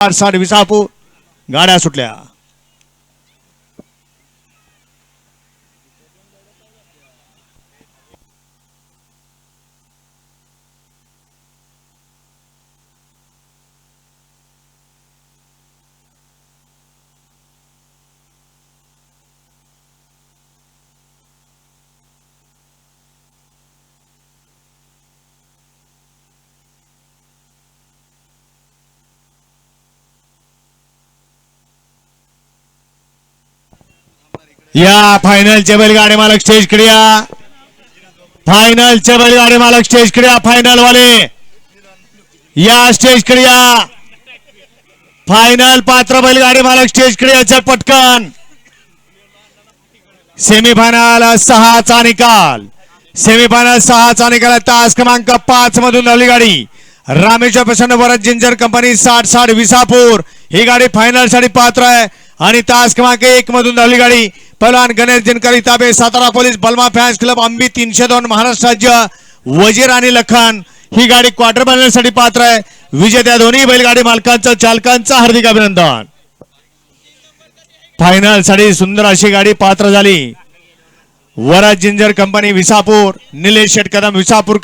60 विसापूर गाड्या सुटल्या। या फायनलचे बैलगाडी मालक स्टेज कडे या। फायनलचे बैलगाडी मालक स्टेज कडे या। फायनल वाले या स्टेज कडे या। फायनल पात्र बैलगाडी मालक स्टेज कडे या पटकन। सेमीफायनल 6 चा निकाल। सेमीफायनल 6 चा निकाल। तास क्रमांक 5 मधून धावली गाडी रामेश्वर प्रसन्न वरद जिंजर कंपनी 60 विसापूर। ही गाडी फायनल साठी पात्र आहे आणि तास क्रमांक 1 मधून धावली गाडी पहलवान गणेश जिनकरी ताबे सातारा पोलीस बलमा फॅन्स क्लब अंबी 302 महाराष्ट्र राज्य वजीर आणि लखन। ही गाडी क्वार्टर फायनल साठी पात्र आहे। विजेत्या दोन्ही बैलगाडी मालकांचं चालकांचं हार्दिक अभिनंदन। फायनल साठी सुंदर अशी गाडी पात्र झाली। वरद जिंजर कंपनी विसापूर, निलेश शेट कदम विसापूर।